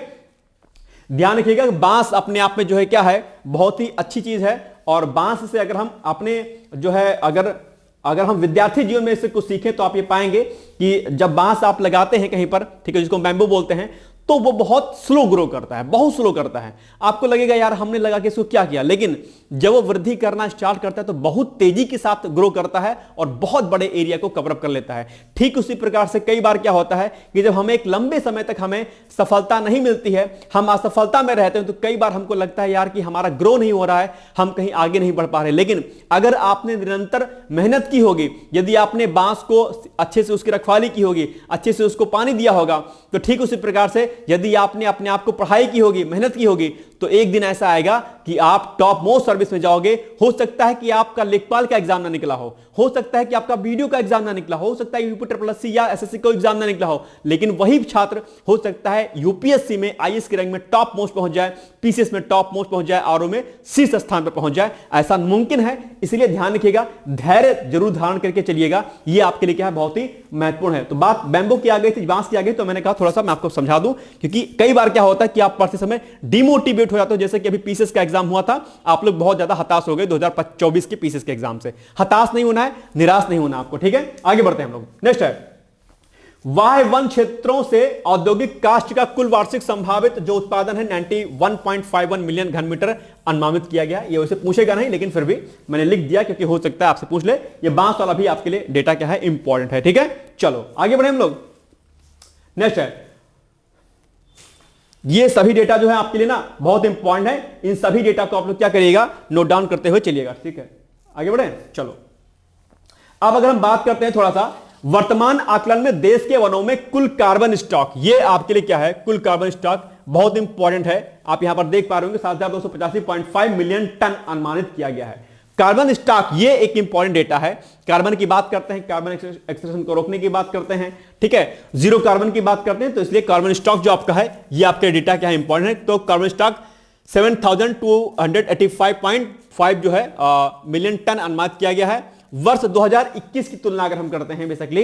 ध्यान रखिएगा, बांस अपने आप में जो है क्या है, बहुत ही अच्छी चीज है। और बांस से अगर हम अपने जो है अगर हम विद्यार्थी जीवन में इससे कुछ सीखें तो आप ये पाएंगे कि जब बांस आप लगाते हैं कहीं पर, ठीक है, जिसको बैम्बू बोलते हैं, तो वो बहुत स्लो ग्रो करता है, बहुत स्लो करता है। आपको लगेगा यार हमने लगा के इसको क्या किया, लेकिन जब वो वृद्धि करना स्टार्ट करता है तो बहुत तेजी के साथ ग्रो करता है और बहुत बड़े एरिया को कवर अप कर लेता है। ठीक उसी प्रकार से कई बार क्या होता है कि जब हमें एक लंबे समय तक हमें सफलता नहीं मिलती है, हम असफलता में रहते हैं, तो कई बार हमको लगता है यार कि हमारा ग्रो नहीं हो रहा है, हम कहीं आगे नहीं बढ़ पा रहे। लेकिन अगर आपने निरंतर मेहनत की होगी, यदि आपने बांस को अच्छे से उसकी रखवाली की होगी, अच्छे से उसको पानी दिया होगा, तो ठीक उसी प्रकार से यदि आपने अपने आप को पढ़ाई की होगी, मेहनत की होगी, तो एक दिन ऐसा आएगा कि आप टॉप मोस्ट सर्विस में जाओगे। हो सकता है कि आपका लेखपाल का एग्जाम ना निकला हो सकता है कि आपका बीडीओ का एग्जाम ना निकला हो सकता है यूपी ट्रिपल एससी या एसएससी का एग्जाम ना निकला हो, लेकिन वही छात्र हो सकता है यूपीएससी में आईएएस के रैंक में टॉप मोस्ट पहुंच जाए, पीसीएस में टॉप मोस्ट पहुंच जाए, आरओ में शीर्ष स्थान पर पहुंच जाए। ऐसा मुमकिन है, इसलिए ध्यान रखिएगा, धैर्य जरूर धारण करके चलिएगा, यह आपके लिए क्या है, बहुत ही महत्वपूर्ण है। तो बात बैम्बो की आ गई थी, बांस की आ गई, तो मैंने कहा थोड़ा सा मैं आपको समझा दूं, क्योंकि कई बार क्या होता है कि आप पढ़ते समय डिमोटिवेट हो जाते हो। जैसे कि अभी पीसीएस का एग्जाम हुआ था, आप लोग बहुत ज्यादा हताश हो गए 2024 के पीसीएस के एग्जाम से। हताश नहीं होना है, निराश नहीं होना आपको, ठीक है। आगे बढ़ते हैं हम लोग। नेक्स्ट है, वाह्य वन क्षेत्रों से औद्योगिक काष्ठ का कुल वार्षिक संभावित जो उत्पादन है 91.51 मिलियन घन मीटर अनुमानित किया गया। ये वैसे पूछेगा नहीं, लेकिन फिर भी मैंने लिख दिया क्योंकि हो सकता है आपसे पूछ ले। ये बांस वाला भी आपके लिए डेटा क्या है, इंपॉर्टेंट है, ठीक है। चलो आगे बढ़े हम लोग। नेक्स्ट है, ये सभी डेटा जो है आपके लिए ना बहुत इंपॉर्टेंट है। इन सभी डेटा को आप लोग क्या करिएगा, नोट डाउन करते हुए चलिएगा, ठीक है। आगे बढ़े, चलो। अब अगर हम बात करते हैं थोड़ा सा वर्तमान आकलन में देश के वनों में कुल कार्बन स्टॉक, ये आपके लिए क्या है, कुल कार्बन स्टॉक बहुत इंपॉर्टेंट है। आप यहां पर देख पा रहे होंगे 7285.5 मिलियन टन अनुमानित किया गया है कार्बन स्टॉक। ये एक इंपॉर्टेंट डेटा है। कार्बन की बात करते हैं, कार्बन एक्सट्रैक्शन को रोकने की बात करते हैं, ठीक है, जीरो कार्बन की बात करते हैं, तो इसलिए कार्बन स्टॉक जो आपका है, ये आपके डेटा क्या है, इंपॉर्टेंट है। तो कार्बन स्टॉक 7285.5 जो है मिलियन टन अनुमानित किया गया है। वर्ष 2021 की तुलना अगर हम करते हैं बेसिकली,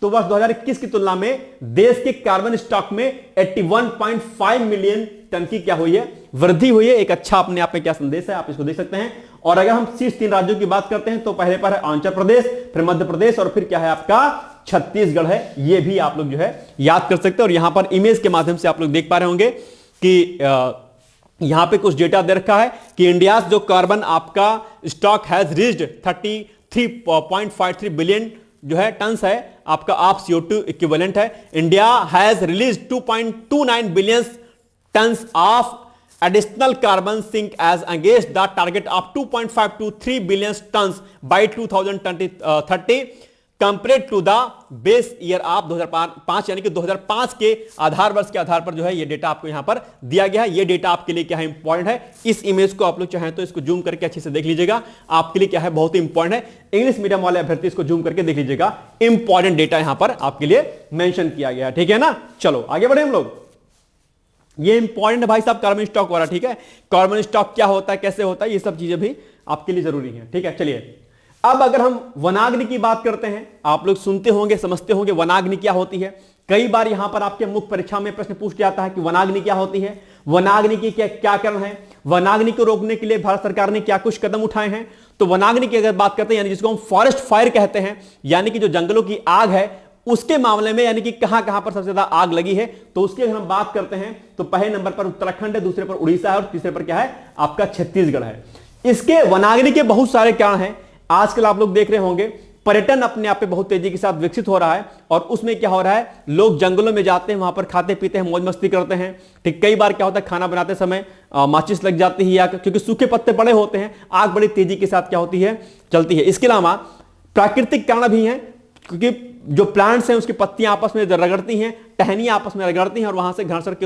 तो वर्ष 2021 की तुलना में देश के कार्बन स्टॉक में 81.5 मिलियन टन की क्या हुई है, वृद्धि हुई है। एक अच्छा अपने आप में क्या संदेश है, आप इसको देख सकते हैं। और अगर हम शीर्ष 3 राज्यों की बात करते हैं, तो पहले पर है आंध्र प्रदेश, फिर मध्य प्रदेश और फिर क्या है आपका छत्तीसगढ़ है। ये भी आप लोग जो है याद कर सकते हैं। और यहां पर इमेज के माध्यम से आप लोग देख पा रहे होंगे कि यहां पे कुछ डेटा दे रखा है कि इंडिया जो कार्बन आपका स्टॉक हैज रीच्ड 33.53 बिलियन जो है टन्स है आपका ऑफ CO2 इक्विवेलेंट है। India has release 2.29 billion tons of additional carbon sink as against the target of 2.523 billion tons by 2030 compared to the base year of 2005 यानी कि 2005 के आधार वर्ष के आधार पर जो है ये डेटा आपको यहां पर दिया गया है। ये डेटा आपके लिए क्या है, इंपॉर्टेंट है। इस इमेज को आप लोग चाहें तो इसको जूम करके अच्छे से देख लीजिएगा, आपके लिए क्या है, बहुत ही इंपॉर्टेंट है। इंग्लिश मीडियम वाले अभ्यर्थी इसको जूम करके देख लीजिएगा, इंपॉर्टेंट डेटा यहां पर आपके लिए मेंशन किया गया है, ठीक है ना। चलो आगे बढ़े हम लोग। ये इंपॉर्टेंट है भाई साहब कार्बन स्टॉक वाला, ठीक है। कार्बन स्टॉक क्या होता है, कैसे होता है, ये सब चीजें भी आपके लिए जरूरी है, ठीक है। चलिए अब अगर हम वनाग्नि की बात करते हैं, आप लोग सुनते होंगे, समझते होंगे वनाग्नि क्या होती है। कई बार यहां पर आपके मुख्य परीक्षा में प्रश्न पूछ जाता है कि वनाग्नि क्या होती है, वनाग्नि की क्या कारण है, वनाग्नि को रोकने के लिए भारत सरकार ने क्या कुछ कदम उठाए हैं। तो वनाग्नि की अगर बात करते हैं, यानी जिसको हम फॉरेस्ट फायर कहते हैं, यानी कि जो जंगलों की आग है, उसके मामले में यानी कि कहां कहां पर सबसे ज्यादा आग लगी है, तो उसकी अगर हम बात करते हैं तो पहले नंबर पर उत्तराखंड है, दूसरे पर उड़ीसा है और तीसरे पर क्या है आपका छत्तीसगढ़ है। इसके वनाग्नि के बहुत सारे कारण हैं। आजकल आप लोग देख रहे होंगे पर्यटन अपने आप पे बहुत तेजी के साथ विकसित हो रहा है, और उसमें क्या हो रहा है, लोग जंगलों में जाते हैं, वहां पर खाते पीते हैं, मौज मस्ती करते हैं, ठीक। कई बार क्या होता है, खाना बनाते समय माचिस लग जाती है, या क्योंकि सूखे पत्ते पड़े होते हैं, आग बड़ी तेजी के साथ क्या होती है, चलती है। इसके अलावा प्राकृतिक कारण भी हैं, क्योंकि जो प्लांट्स हैं उसकी पत्तियां आपस में रगड़ती हैं, टहनियां आपस में रगड़ती हैं, और वहां से घर्षण के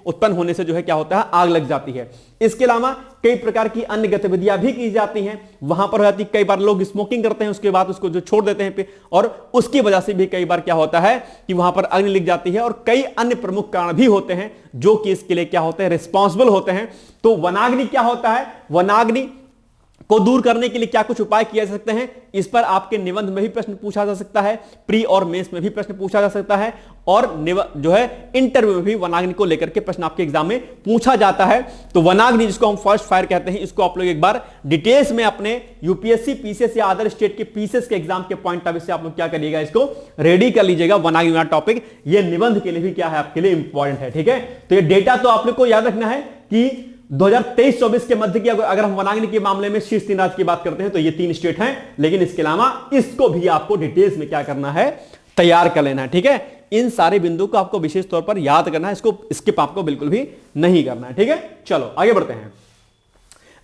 उत्पन्न होने से जो है क्या होता है, आग लग जाती है। इसके अलावा कई प्रकार की अन्य गतिविधियां भी की जाती हैं, वहां पर हो जाती है। कई बार लोग स्मोकिंग करते हैं, उसके बाद उसको जो छोड़ देते हैं और उसकी वजह से भी कई बार क्या होता है कि वहां पर अग्नि लग जाती है, और कई अन्य प्रमुख कारण भी होते हैं जो कि इसके लिए क्या होते हैं, रिस्पॉन्सिबल होते हैं। तो वनाग्नि क्या होता है, वनाग्नि को दूर करने के लिए क्या कुछ उपाय किए जा सकते हैं, इस पर आपके निबंध में भी प्रश्न पूछा जा सकता है, प्री और मेंस में भी प्रश्न पूछा जा सकता है, और जो है इंटरव्यू में भी वनाग्नि को लेकर के प्रश्न आपके एग्जाम में पूछा जाता है। तो वनाग्नि जिसको हम फर्स्ट फायर कहते हैं, इसको आप लोग एक बार डिटेल्स में अपने यूपीएससी पीसीएस या अदर स्टेट के पीसीएस के एग्जाम के पॉइंट ऑफ व्यू से आप लोग क्या करिएगा, इसको रेडी कर लीजिएगा। वनाग्नि वाला टॉपिक ये निबंध के लिए भी क्या है, आपके लिए इंपॉर्टेंट है। ठीक है, तो ये डेटा तो आप लोग को याद रखना है कि 2023-24 के मध्य की अगर हम वनाग्नि के मामले में शीर्ष 3 राज्य की बात करते हैं तो ये 3 स्टेट हैं, लेकिन इसके अलावा इसको भी आपको डिटेल्स में क्या करना है, तैयार कर लेना है। ठीक है, इन सारे बिंदु को आपको विशेष तौर पर याद करना है, इसको स्किप आपको बिल्कुल भी नहीं करना है। ठीक है, चलो आगे बढ़ते हैं।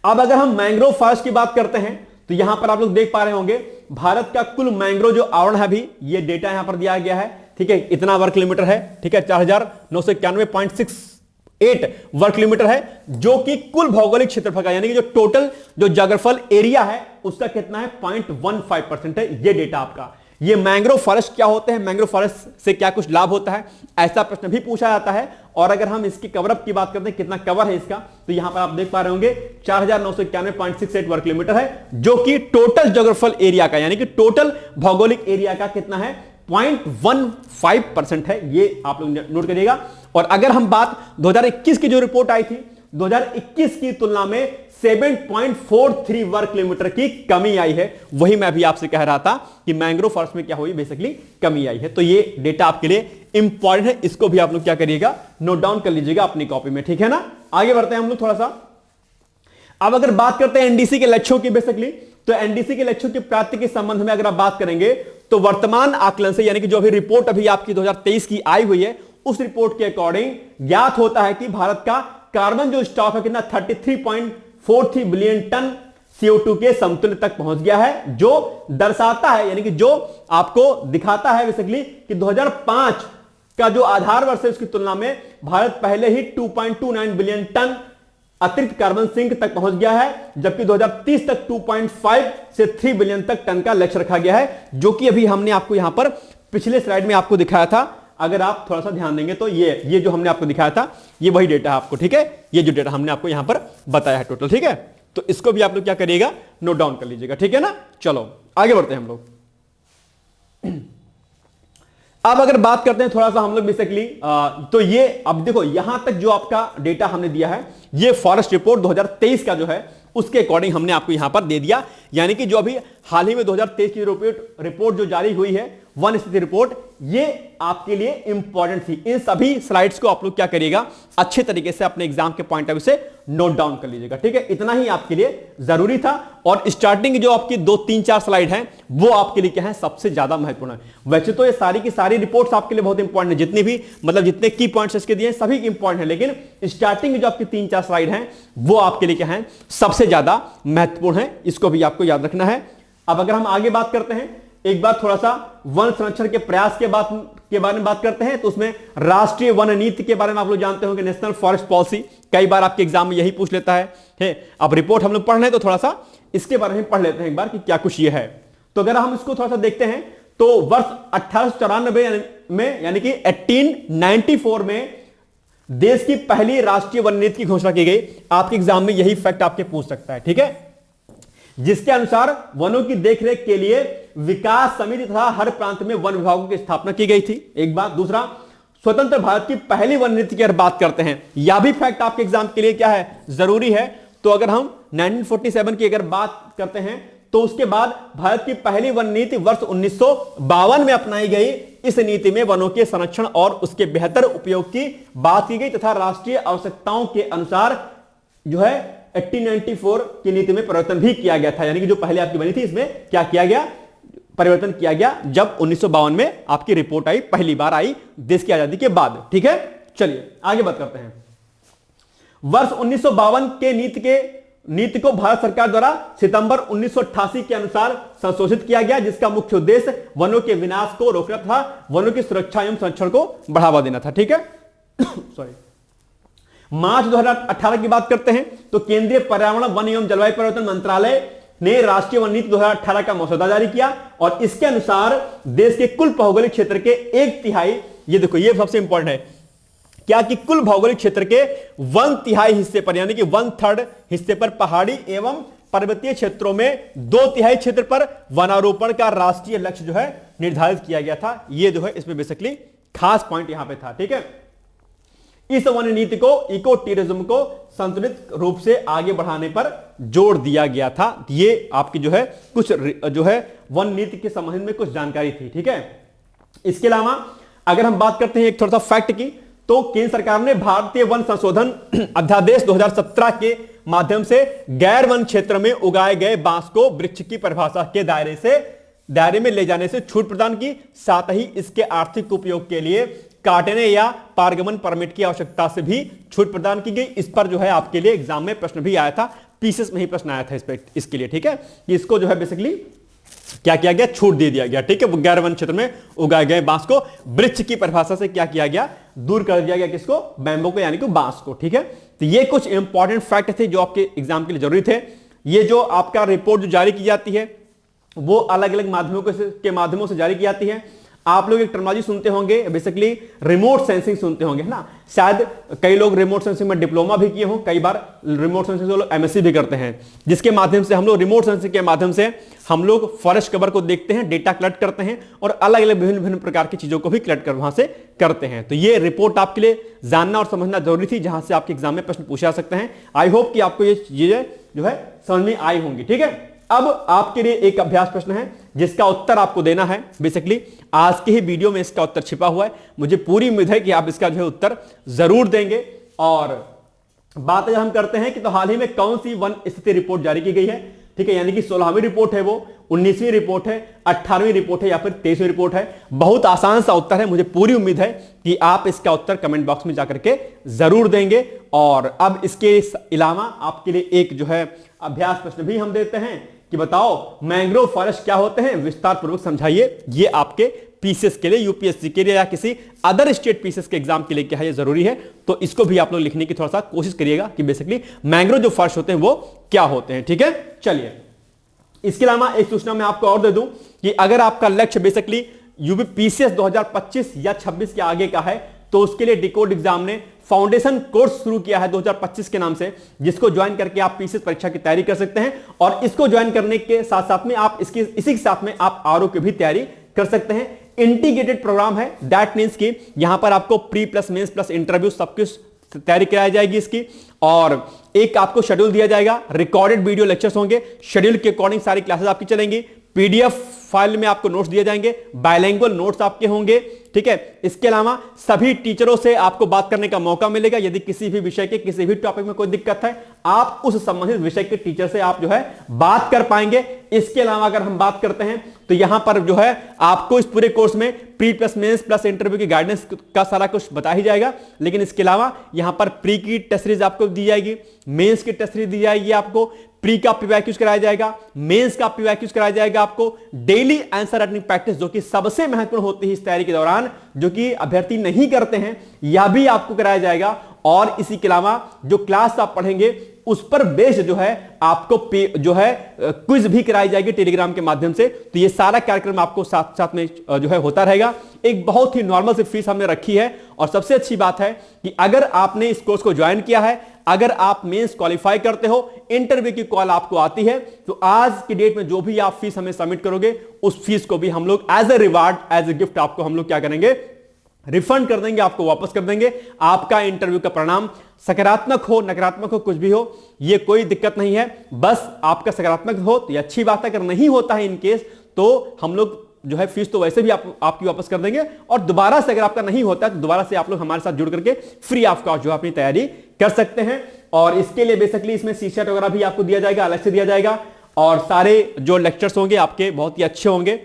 अब अगर हम मैंग्रोव फॉरेस्ट की बात करते हैं तो यहां पर आप लोग देख पा रहे होंगे भारत का कुल मैंग्रोव जो आवरण है, अभी ये डेटा यहां पर दिया गया है। ठीक है, इतना वर्ग किलोमीटर है। ठीक है, 4991.68 वर्ग किलोमीटर है, जो कि कुल भौगोलिक क्षेत्रफल का यानी कि जो टोटल जो ज्योग्राफिकल एरिया है उसका कितना है, 0.15% है। ये डेटा आपका। ये मैंग्रोव फॉरेस्ट क्या होते हैं, मैंग्रोव फॉरेस्ट से क्या कुछ लाभ होता है, ऐसा प्रश्न भी पूछा जाता है। और अगर हम इसकी कवरअप की बात करते हैं, कितना कवर है इसका, तो यहां पर आप देख पा रहे होंगे 4991.68 वर्ग किलोमीटर है, जो कि टोटल ज्योग्राफिकल एरिया का यानी कि टोटल भौगोलिक एरिया का कितना है, 0.15% है। ये आप लोग नोट करिएगा। और अगर हम बात 2021 की जो रिपोर्ट आई थी, 2021 की तुलना में 7.43 वर्ग किलोमीटर की कमी आई है। वही मैं भी आपसे कह रहा था कि मैंग्रोव फॉरेस्ट में क्या हुई, बेसिकली कमी आई है। तो ये डेटा आपके लिए इंपॉर्टेंट है, इसको भी आप लोग क्या करिएगा, नोट डाउन कर लीजिएगा अपनी कॉपी में। ठीक है ना, आगे बढ़ते हैं हम लोग थोड़ा सा। अब अगर बात करते हैं एनडीसी के लक्ष्यों की, बेसिकली तो एनडीसी के लक्ष्यों की प्राप्ति के संबंध में अगर आप बात करेंगे तो वर्तमान आकलन से यानी कि जो अभी रिपोर्ट अभी आपकी 2023 की आई हुई है, उस रिपोर्ट के अकॉर्डिंग ज्ञात होता है कि भारत का कार्बन जो स्टॉक है कितना 33.43 बिलियन टन CO2 के समतुल्य तक पहुंच गया है, जो दर्शाता है यानी कि जो आपको दिखाता है बेसिकली कि 2005 का जो आधार वर्ष है उसकी तुलना में भारत पहले ही 2.29 बिलियन टन अतिरिक्त कार्बन सिंक तक पहुंच गया है, जबकि 2030 तक 2.5 से 3 बिलियन तक टन का लक्ष्य रखा गया है, जो कि अभी हमने आपको यहां पर पिछले स्लाइड में आपको दिखाया था। अगर आप थोड़ा सा ध्यान देंगे तो ये जो हमने आपको दिखाया था ये वही डेटा है आपको। ठीक है, ये जो डेटा हमने आपको यहां पर बताया है टोटल। ठीक है, तो इसको भी आप लोग क्या करिएगा, नोट डाउन कर लीजिएगा। ठीक है ना, चलो आगे बढ़ते हैं हम लोग। अब अगर बात करते हैं थोड़ा सा हम लोग बेसिकली तो ये अब देखो यहां तक जो आपका डेटा हमने दिया है, ये फॉरेस्ट रिपोर्ट 2023 का जो है उसके अकॉर्डिंग हमने आपको यहां पर दे दिया। यानी कि जो अभी हाल ही में 2023 की रिपोर्ट जो जारी हुई है, वन स्थिति रिपोर्ट, ये आपके लिए इंपॉर्टेंट थी। इन सभी स्लाइड्स को आप लोग क्या करिएगा, अच्छे तरीके से अपने एग्जाम के पॉइंट ऑफ व्यू से नोट डाउन कर लीजिएगा। ठीक है, इतना ही आपके लिए जरूरी था। और स्टार्टिंग जो आपकी 2, 3, 4 स्लाइड हैं वो आपके लिए क्या है, सबसे ज्यादा महत्वपूर्ण है। वैसे तो ये सारी की सारी रिपोर्ट्स आपके लिए बहुत इंपॉर्टेंट है, जितनी भी मतलब जितने की पॉइंट्स इसके दिए सभी इंपॉर्टेंट है, लेकिन स्टार्टिंग जो आपकी 3-4 स्लाइड हैं वो आपके लिए क्या है, सबसे ज्यादा महत्वपूर्ण है। इसको भी आपको याद रखना है। अब अगर हम आगे बात करते हैं, एक बार थोड़ा सा वन संरक्षण के प्रयास के बारे में बात करते हैं, तो उसमें राष्ट्रीय वन नीति के बारे में आप लोग जानते होंगे, नेशनल फॉरेस्ट पॉलिसी। कई बार आपके एग्जाम में यही पूछ लेता है। अब रिपोर्ट हम लोग पढ़ रहे हैं तो थोड़ा सा इसके बारे में पढ़ लेते हैं एक बार कि क्या कुछ ये है। तो अगर हम इसको थोड़ा सा देखते हैं तो वर्ष 1894 में यानी कि 1894 में देश की पहली राष्ट्रीय वन नीति की घोषणा की गई। आपके एग्जाम में यही फैक्ट आपके पूछ सकता है। ठीक है, जिसके अनुसार वनों की देखरेख के लिए विकास समिति तथा हर प्रांत में वन विभागों की स्थापना की गई थी। एक बात। दूसरा, स्वतंत्र भारत की पहली वन नीति की अगर बात करते हैं, यह भी फैक्ट आपके एग्जाम के लिए क्या है, जरूरी है। तो अगर हम 1947 की अगर बात करते हैं तो उसके बाद भारत की पहली वन नीति वर्ष 1952 में अपनाई गई। इस नीति में वनों के संरक्षण और उसके बेहतर उपयोग की बात की गई तथा राष्ट्रीय आवश्यकताओं के अनुसार जो है 1894 की नीति में परिवर्तन भी किया गया था। यानी कि जो पहले आपकी बनी थी इसमें क्या किया गया, परिवर्तन किया गया, जब 1952 में आपकी रिपोर्ट आई, पहली बार आई देश की आजादी के बाद। ठीक है, चलिए आगे बात करते हैं। वर्ष 1952 के नीति को भारत सरकार द्वारा सितंबर 1988 के अनुसार संशोधित किया गया, जिसका मुख्य उद्देश्य वनों के विनाश को रोकना था, वनों की सुरक्षा एवं संरक्षण को बढ़ावा देना था। ठीक है सॉरी। मार्च 2018 की बात करते हैं तो केंद्रीय पर्यावरण, वन एवं जलवायु परिवर्तन मंत्रालय ने राष्ट्रीय वन नीति 2018 का मसौदा जारी किया और इसके अनुसार देश के कुल भौगोलिक क्षेत्र के 1/3, ये देखो ये सबसे इंपॉर्टेंट है क्या, कि कुल भौगोलिक क्षेत्र के 1/3 हिस्से पर यानी कि 1/3 हिस्से पर पहाड़ी एवं पर्वतीय क्षेत्रों में 2/3 क्षेत्र पर वनारोपण का राष्ट्रीय लक्ष्य जो है निर्धारित किया गया था। ये जो है इसमें बेसिकली खास पॉइंट यहां पे था। ठीक है, इस वन नीति को इको टूरिज्म को संतुलित रूप से आगे बढ़ाने पर जोर दिया गया था। ये आपकी जो है कुछ जो है वन नीति के संबंध में कुछ जानकारी थी। ठीक है, इसके अलावा अगर हम बात करते हैं एक थोड़ा सा फैक्ट की, तो केंद्र सरकार ने भारतीय वन संशोधन अध्यादेश 2017 के माध्यम से गैर वन क्षेत्र में उगाए गए बांस को वृक्ष की परिभाषा के दायरे में ले जाने से छूट प्रदान की। साथ ही इसके आर्थिक उपयोग के लिए काटने या पारगमन परमिट की आवश्यकता से भी छूट प्रदान की गई। इस पर जो है आपके लिए एग्जाम में प्रश्न भी आया था, पीसीएस में ही प्रश्न आया था इसके लिए। ठीक है, कि इसको जो है बेसिकली क्या किया गया, छूट दे दिया गया। ठीक है, गैर वन क्षेत्र में उगाए गए बांस को वृक्ष की परिभाषा से क्या किया गया, दूर कर दिया गया। किसको, बैम्बू को, यानी कि बांस को। ठीक है, तो ये कुछ इंपॉर्टेंट फैक्ट थे जो आपके एग्जाम के लिए जरूरी थे। ये जो आपका रिपोर्ट जो जारी की जाती है वो अलग अलग माध्यमों से जारी की जाती है। आप लोग एक टर्मिनोलॉजी सुनते होंगे, बेसिकली रिमोट सेंसिंग सुनते होंगे, है ना। शायद कई लोग रिमोट सेंसिंग में डिप्लोमा भी किए हों, कई बार रिमोट सेंसिंग से लोग एमएससी भी करते हैं, जिसके माध्यम से हम लोग रिमोट सेंसिंग के माध्यम से हम लोग फॉरेस्ट कवर को देखते हैं, डेटा कलेक्ट करते हैं और अलग अलग विभिन्न प्रकार की चीजों को भी कलेक्ट कर वहां से करते हैं। तो ये रिपोर्ट आपके लिए जानना और समझना जरूरी थी, जहां से आपके एग्जाम में प्रश्न पूछे जा सकते हैं। आई होप कि आपको ये चीजें जो है समझ में आई होंगी। ठीक है, अब आपके लिए एक अभ्यास प्रश्न है जिसका उत्तर आपको देना है। बेसिकली आज के ही वीडियो में इसका उत्तर छिपा हुआ है। मुझे पूरी उम्मीद है कि आप इसका जो है उत्तर जरूर देंगे। और बात हम करते हैं कि तो हाल ही में कौन सी वन स्थिति रिपोर्ट जारी की गई है। ठीक है, यानी कि 16वीं रिपोर्ट है, वो 19वीं रिपोर्ट है, 18वीं रिपोर्ट है या फिर 23वीं रिपोर्ट है। बहुत आसान सा उत्तर है। मुझे पूरी उम्मीद है कि आप इसका उत्तर कमेंट बॉक्स में जाकर के जरूर देंगे। और अब इसके अलावा आपके लिए एक जो है अभ्यास प्रश्न भी हम देते हैं कि बताओ मैंग्रोव फॉरेस्ट क्या होते हैं, विस्तार पूर्वक समझाइए। ये आपके पीसीएस के लिए, यूपीएससी के लिए या किसी अदर स्टेट पीसीएस के एग्जाम के लिए क्या है, ये जरूरी है। तो इसको भी आप लोग लिखने की थोड़ा सा कोशिश करिएगा कि बेसिकली मैंग्रोव जो फॉरेस्ट होते हैं वो क्या होते हैं। ठीक है, चलिए इसके अलावा एक सूचना मैं आपको और दे दूं कि अगर आपका लक्ष्य बेसिकली यूपी पीसीएस 2025 या 26 के आगे का है, तो उसके लिए डिकोड एग्जाम ने फाउंडेशन कोर्स शुरू किया है 2025 के नाम से, जिसको ज्वाइन करके आप पीसीएस परीक्षा की तैयारी कर सकते हैं। और इसको ज्वाइन करने के साथ साथ में आप इसी के साथ में आप आरओ की भी तैयारी कर सकते हैं। इंटीग्रेटेड प्रोग्राम है, दैट मींस कि यहां पर आपको pre plus mains plus interview सब कुछ तैयारी कराई जाएगी इसकी। और एक आपको शेड्यूल दिया जाएगा, रिकॉर्डेड वीडियो लेक्चर्स होंगे, शेड्यूल के अकॉर्डिंग सारी क्लासेस आपकी चलेंगी, पीडीएफ फाइल में आपको नोट्स दिए जाएंगे, बायलैंग्वेज नोट्स आपके होंगे। ठीक है, इसके अलावा सभी टीचरों से आपको बात करने का मौका मिलेगा। यदि किसी भी विषय के किसी भी टॉपिक में कोई दिक्कत है, आप उस संबंधित विषय के टीचर से आप जो है बात कर पाएंगे। इसके अलावा अगर हम बात करते हैं तो यहां पर जो है आपको इस पूरे कोर्स में pre plus mains plus interview की गाइडेंस का सारा कुछ बता ही जाएगा। लेकिन इसके अलावा यहां पर प्री की टेस्ट सीरीज आपको दी जाएगी, मेंस की टेस्ट सीरीज दी जाएगी, आपको प्री का पीवाईक्यूज कराया जाएगा, मेंस का पीवाईक्यूज कराया जाएगा, आपको डेली आंसर राइटिंग प्रैक्टिस जो कि सबसे महत्वपूर्ण होती है इस तैयारी के दौरान, जो कि अभ्यर्थी नहीं करते हैं, यह भी आपको कराया जाएगा। और इसी के अलावा जो क्लास आप पढ़ेंगे उस पर बेस्ड जो है आपको जो है क्विज भी कराई जाएगी टेलीग्राम के माध्यम से। तो ये सारा कार्यक्रम आपको साथ साथ में जो है होता रहेगा। एक बहुत ही नॉर्मल सी फीस हमने रखी है। और सबसे अच्छी बात है कि अगर आपने इस कोर्स को ज्वाइन किया है, अगर आप मेंस क्वालिफाई करते हो, इंटरव्यू की कॉल आपको आती है, तो आज की डेट में जो भी आप फीस हमें सबमिट करोगे उस फीस को भी हम लोग as a reward, as a gift आपको हम लोग क्या करेंगे, रिफंड कर देंगे, आपको वापस कर देंगे। आपका इंटरव्यू का परिणाम सकारात्मक हो नकारात्मक हो कुछ भी हो, ये कोई दिक्कत नहीं है। बस आपका सकारात्मक हो तो ये अच्छी बात है, अगर नहीं होता है इन केस तो हम लोग जो है फीस तो वैसे भी आपकी वापस कर देंगे। और दोबारा से अगर आपका नहीं होता है तो दोबारा से आप लोग हमारे साथ जुड़ करके फ्री ऑफ कॉस्ट जो अपनी तैयारी कर सकते हैं। और इसके लिए बेसिकली इसमें सी-सेट वगैरह भी आपको दिया जाएगा, अलग से दिया जाएगा। और सारे जो लेक्चर्स होंगे आपके बहुत ही अच्छे होंगे।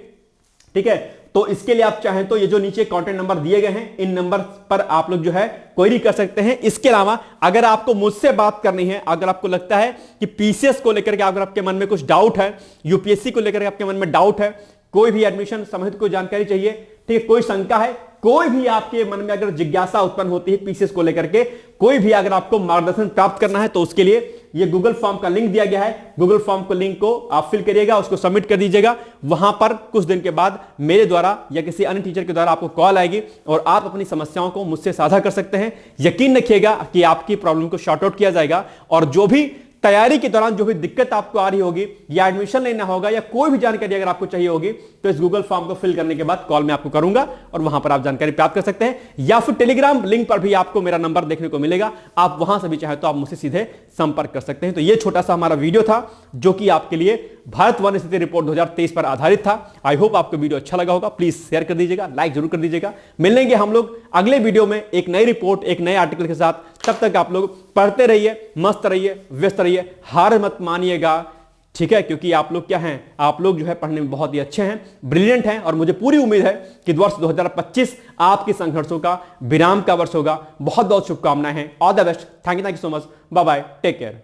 ठीक है, तो इसके लिए आप चाहें तो ये जो नीचे कॉन्टेक्ट नंबर दिए गए हैं, इन नंबर पर आप लोग जो है क्वेरी कर सकते हैं। इसके अलावा अगर आपको मुझसे बात करनी है, अगर आपको लगता है कि पीसीएस को लेकर के अगर आपके मन में कुछ डाउट है, यूपीएससी को लेकर के आपके मन में डाउट है, कोई भी एडमिशन संबंधित कोई जानकारी चाहिए, ठीक है, कोई शंका है, कोई भी आपके मन में अगर जिज्ञासा उत्पन्न होती है पीसीएस को लेकर के, कोई भी अगर आपको मार्गदर्शन प्राप्त करना है, तो उसके लिए ये गूगल फॉर्म का लिंक दिया गया है। गूगल फॉर्म को लिंक को आप फिल करिएगा, उसको सबमिट कर दीजिएगा। वहां पर कुछ दिन के बाद मेरे द्वारा या किसी अन्य टीचर के द्वारा आपको कॉल आएगी और आप अपनी समस्याओं को मुझसे साझा कर सकते हैं। यकीन रखिएगा कि आपकी प्रॉब्लम को शॉर्ट आउट किया जाएगा और जो भी तैयारी के दौरान जो भी दिक्कत आपको आ रही होगी, या एडमिशन लेना होगा, या कोई भी जानकारी अगर आपको चाहिए होगी, तो इस गूगल फॉर्म को फिल करने के बाद कॉल मैं आपको करूंगा और वहां पर आप जानकारी प्राप्त कर सकते हैं। या फिर टेलीग्राम लिंक पर भी आपको मेरा नंबर देखने को मिलेगा, आप वहां से भी चाहे तो आप मुझसे सीधे संपर्क कर सकते हैं। तो यह छोटा सा हमारा वीडियो था जो कि आपके लिए भारत वन स्थिति रिपोर्ट 2023 पर आधारित था। आई होप आपको वीडियो अच्छा लगा होगा। प्लीज शेयर कर दीजिएगा, लाइक जरूर कर दीजिएगा। मिलेंगे हम लोग अगले वीडियो में एक नई रिपोर्ट, एक नए आर्टिकल के साथ। तब तक आप लोग पढ़ते रहिए, मस्त रहिए, व्यस्त रहिए, हार मत मानिएगा, ठीक है? क्योंकि आप लोग क्या हैं, आप लोग जो है पढ़ने में बहुत ही अच्छे हैं, ब्रिलियंट हैं, और मुझे पूरी उम्मीद है कि वर्ष 2025 आपके संघर्षों का विराम का वर्ष होगा। बहुत बहुत शुभकामनाएं हैं। All the best. Thank you so much. Bye bye, take care.